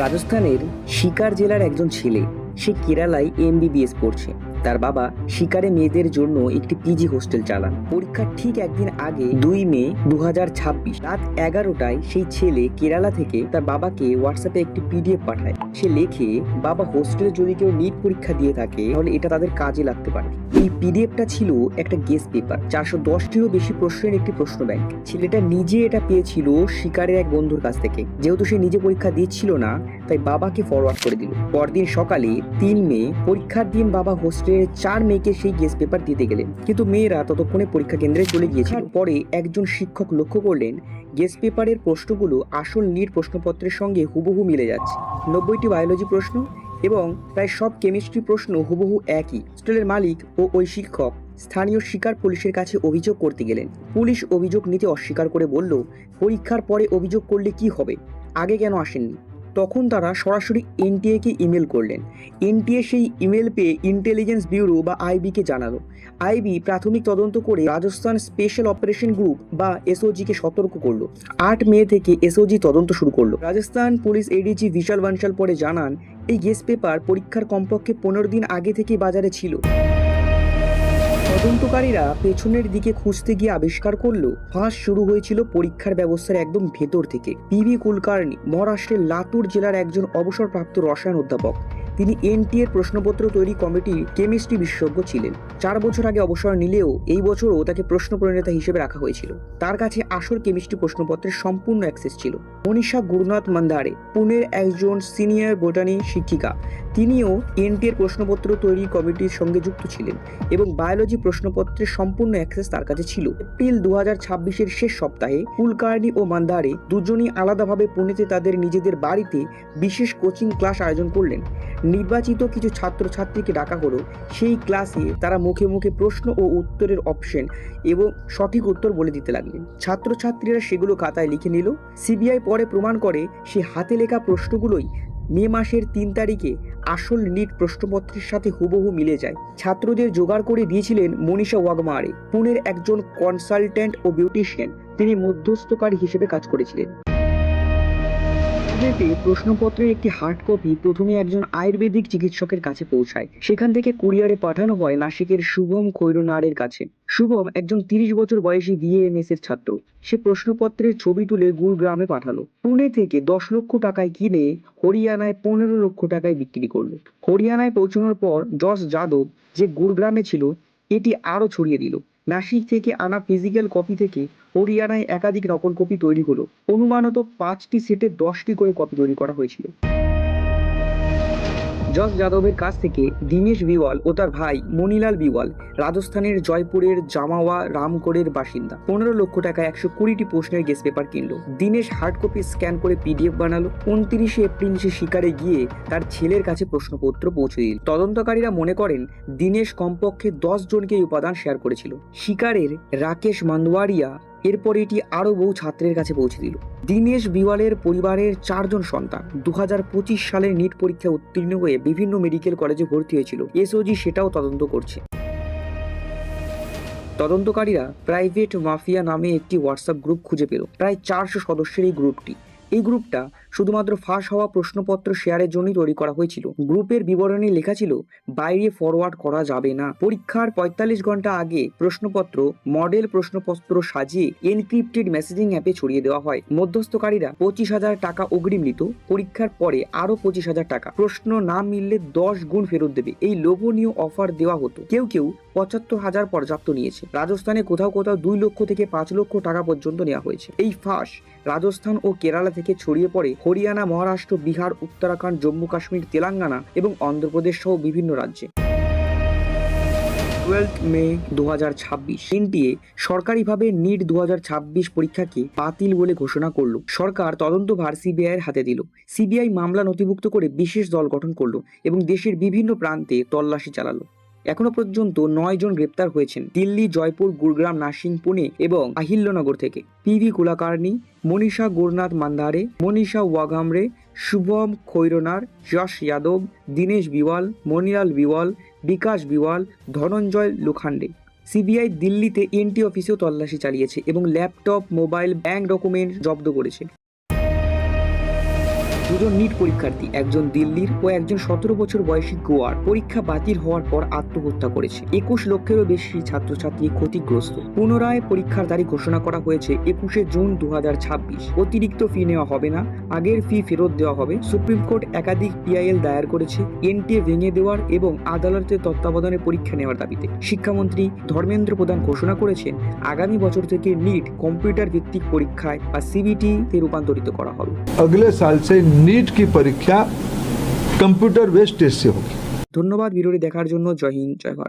রাজস্থানের সিকার জেলার একজন ছেলে, সে কেরালায় এমবিবিএস পড়ছে। তার বাবা শিকারে মেয়েদের জন্য একটি পিজি হোস্টেল চালান। পরীক্ষার ঠিক একদিন আগে 2 মে 2026 রাত 11টায় সেই ছেলে কেরালা থেকে তার বাবাকে হোয়াটসঅ্যাপে একটি পিডিএফ পাঠায়। সে লেখে, বাবা, হোস্টেলে যদি কেউ নিট পরীক্ষা দিয়ে থাকে তাহলে এটা তাদের কাজে লাগতে পারে। এই পিডিএফটা ছিল একটা গেস পেপার, 410টিরও বেশি প্রশ্নের একটি প্রশ্ন ব্যাংক। ছেলেটা নিজে এটা পেয়েছিল শিকারের এক বন্ধুর কাছ থেকে। যেহেতু সে নিজে পরীক্ষা দিচ্ছিল না, তাই বাবাকে ফরওয়ার্ড করে দিল। পরদিন সকালে 3 মে পরীক্ষার দিন বাবা হোস্টেলের 4 মেয়েকে সেই গেস পেপার দিতে গেলেন, কিন্তু মেয়েরা ততক্ষণে পরীক্ষা কেন্দ্রে চলে গিয়েছিল। পরে একজন শিক্ষক লক্ষ্য করলেন গেস পেপারের প্রশ্নগুলো আসল নিট প্রশ্নপত্রের সঙ্গে হুবহু মিলে যাচ্ছে। 90টি বায়োলজি প্রশ্ন এবং প্রায় সব কেমিস্ট্রি প্রশ্ন হুবহু একই। হোস্টেলের মালিক ও ওই শিক্ষক স্থানীয় শিকার পুলিশের কাছে অভিযোগ করতে গেলেন। পুলিশ অভিযোগ নিতে অস্বীকার করে বলল, পরীক্ষার পরে অভিযোগ করলে কি হবে, আগে কেন আসেননি? তখন তারা সরাসরি এনটিএকে ইমেল করলেন। এনটিএ সেই ইমেল পেয়ে ইন্টেলিজেন্স ব্যুরো বা আইবিকে জানালো। আইবি প্রাথমিক তদন্ত করে রাজস্থান স্পেশাল অপারেশন গ্রুপ বা এসওজিকে সতর্ক করলো। 8 মে থেকে এসওজি তদন্ত শুরু করলো। রাজস্থান পুলিশ এডিজি বিশাল বানশাল পরে জানান, এই গেস পেপার পরীক্ষার কমপক্ষে 15 দিন আগে থেকে বাজারে ছিল। তদন্তকারীরা পেছনের দিকে খুঁজতে গিয়ে আবিষ্কার করলো ফাঁস শুরু হয়েছিল পরীক্ষার ব্যবস্থার একদম ভেতর থেকে। পিভি কুলকার্নি মহারাষ্ট্রের লাতুর জেলার একজন অবসরপ্রাপ্ত রসায়ন অধ্যাপক। তিনি এনটিএ এর প্রশ্নপত্র তৈরি কমিটির কেমিস্ট্রি বিশেষজ্ঞ ছিলেন। 4 বছর আগে অবসর নিলেও এই বছরও তাকে প্রশ্ন প্রণেতা হিসেবে রাখা হয়েছিল। তার কাছে আসল কেমিস্ট্রি প্রশ্নপত্রের সম্পূর্ণ অ্যাক্সেস ছিল। মনীষা গুরুনাথ মান্দারে পুনের একজন সিনিয়র বোটানি শিক্ষিকা। তিনিও এনটিএ এর প্রশ্নপত্র তৈরি কমিটির সঙ্গে যুক্ত ছিলেন এবং বায়োলজি প্রশ্নপত্রের সম্পূর্ণ অ্যাক্সেস তার কাছে ছিল। এপ্রিল 2026-এর শেষ সপ্তাহে কুলকার্নি ও মান্দারে দুজনই আলাদাভাবে পুনেতে তাদের নিজেদের বাড়িতে বিশেষ কোচিং ক্লাস আয়োজন করলেন। নির্বাচিত কিছু ছাত্রছাত্রীকে ডাকা হলো। সেই ক্লাসে তারা মুখে মুখে প্রশ্ন ও উত্তরের অপশন এবং সঠিক উত্তর বলে দিতে লাগলেন। ছাত্রছাত্রীরা সেগুলো খাতায় লিখে নিল। সিবিআই পরে প্রমাণ করে সে হাতে লেখা প্রশ্নগুলোই মে মাসের 3 তারিখে আসল নিট প্রশ্নপত্রের সাথে হুবহু মিলে যায়। ছাত্রদের জোগাড় করে দিয়েছিলেন মনীষা ওয়াগমারে, পুনের একজন কনসালটেন্ট ও বিউটিশিয়ান। তিনি মধ্যস্থকারী হিসেবে কাজ করেছিলেন। প্রশ্নপত্রের একটি হার্ড কপি প্রথমে একজন আয়ুর্বেদিক চিকিৎসকের কাছে পৌঁছায়। সেখান থেকে কুরিয়ারে পাঠানো হয় নাসিকের শুভম খৈরনারের কাছে। শুভম একজন 30 বছর বয়সী বিএএমএস এর ছাত্র। সে প্রশ্নপত্রের ছবি তুলে গুরগ্রামে পাঠালো। পুনে থেকে 10 লক্ষ টাকায় কিনে হরিয়ানায় 15 লক্ষ টাকায় বিক্রি করলো। হরিয়ানায় পৌঁছানোর পর যশ যাদব, যে গুরগ্রামে ছিল, এটি আরো ছড়িয়ে দিল। নাসিক থেকে আনা ফিজিক্যাল কপি থেকে হরিয়ানায় একাধিক নকল কপি তৈরি হলো। অনুমানত 5টি সেটে 10টি করে কপি তৈরি করা হয়েছিল। যশ যাদবের কাছ থেকে দীনেশ বিওয়াল ও তার ভাই মনিলাল বিওয়াল রাজস্থানের জয়পুরের জামাওয়া রামগড়ের বাসিন্দা 15 লক্ষ টাকা 120টি প্রশ্নের গেস পেপার কিনলো। দীনেশ হার্ড কপি স্ক্যান করে পিডিএফ বানালো। 29 এপ্রিল সে শিকারে গিয়ে তার ছেলের কাছে প্রশ্নপত্র পৌঁছে দিল। তদন্তকারীরা মনে করেন দীনেশ কমপক্ষে 10 জনকে এই উপাদান শেয়ার করেছিল। শিকারের রাকেশ মান্দওয়ারিয়া এরপর এটি আরো বহু ছাত্রের কাছে পৌঁছে দিল। দীনেশ বিওয়ালের পরিবারের 4 জন সন্তান 2025 সালে নিট পরীক্ষায় উত্তীর্ণ হয়ে বিভিন্ন মেডিকেল কলেজে ভর্তি হয়েছিল। এসওজি সেটাও তদন্ত করছে। তদন্তকারীরা প্রাইভেট মাফিয়া নামে একটি হোয়াটসঅ্যাপ গ্রুপ খুঁজে পেল। প্রায় 400 সদস্যের এই গ্রুপটা শুধুমাত্র ফাঁস হওয়া প্রশ্নপত্র শেয়ারের জন্যই তৈরি করা হয়েছিল। গ্রুপের বিবরণী লেখা ছিল, বাইরে ফরওয়ার্ড করা যাবে না। পরীক্ষার 45 ঘন্টা আগে প্রশ্নপত্র মডেল প্রশ্নপত্র সাজিয়ে এনক্রিপ্টেড মেসেজিং অ্যাপে ছড়িয়ে দেওয়া হয়। মধ্যস্থকারীরা 25,000 টাকা অগ্রিম নিত। পরীক্ষার পরে আরো 25,000 টাকা। প্রশ্ন না মিললে 10 গুণ ফেরত দেবে, এই লোভনীয় অফার দেওয়া হতো। কেউ 75,000 পর্যাপ্ত নিয়েছে। রাজস্থানে কোথাও 2 লক্ষ থেকে 5 লক্ষ টাকা পর্যন্ত নেওয়া হয়েছে। এই ফাঁস রাজস্থান ও কেরালা থেকে ছড়িয়ে পড়ে হরিয়ানা, মহারাষ্ট্র, বিহার, উত্তরাখণ্ড, জম্মু কাশ্মীর, তেলেঙ্গানা এবং অন্ধ্রপ্রদেশ সহ বিভিন্ন রাজ্যে। 12 মে 2026 এনটিএ সরকারিভাবে নিট 2026 পরীক্ষাকে বাতিল বলে ঘোষণা করলো। সরকার তদন্তভার সিবিআই এর হাতে দিল। সিবিআই মামলা নথিভুক্ত করে বিশেষ দল গঠন করলো এবং দেশের বিভিন্ন প্রান্তে তল্লাশি চালালো। এখনো পর্যন্ত 9 জন গ্রেপ্তার হয়েছেন দিল্লি, জয়পুর, গুরগ্রাম, নাসিক, পুনে এবং আহিল্যনগর থেকে। পিভি কুলকার্নি, মনীষা গুরনাথ মান্দারে, মনীষা ওয়াঘামরে, শুভম খৈরনার, যশ যাদব, দীনেশ বিওয়াল, মনিলাল বিওয়াল, বিকাশ বিওয়াল, ধনঞ্জয় লোখান্ডে। সিবিআই দিল্লিতে এনটি অফিসেও তল্লাশি চালিয়েছে এবং ল্যাপটপ, মোবাইল, ব্যাংক ডকুমেন্ট জব্দ করেছে। দুজন নিট পরীক্ষার্থী, একজন দিল্লির ও একজন 17 বছর বয়সী গোয়ার, পরীক্ষা বাতিল হওয়ার পর আত্মহত্যা করেছে। 21 লক্ষেরও বেশি ছাত্রছাত্রী ক্ষতিগ্রস্ত। পুনরায় পরীক্ষার তারিখ ঘোষণা করা হয়েছে 21শে জুন 2026। অতিরিক্ত ফি নেওয়া হবে না, আগের ফি ফেরত দেওয়া হবে। সুপ্রিম কোর্ট একাধিক পিআইএল দায়ের করেছে এনটিএ ভেঙে দেওয়ার এবং আদালতের তত্ত্বাবধানে পরীক্ষা নেওয়ার দাবিতে। শিক্ষামন্ত্রী ধর্মেন্দ্র প্রধান ঘোষণা করেছেন আগামী বছর থেকে নিট কম্পিউটার ভিত্তিক পরীক্ষায় বা সিবিটি তে রূপান্তরিত করা হবে। अगले साल से नीट की परीक्षा कंप्यूटर बेस्ड टेस्ट से होगी। ধন্যবাদ ভিডিওটি দেখার জন্য। জয় হিন্দ, জয় ভারত।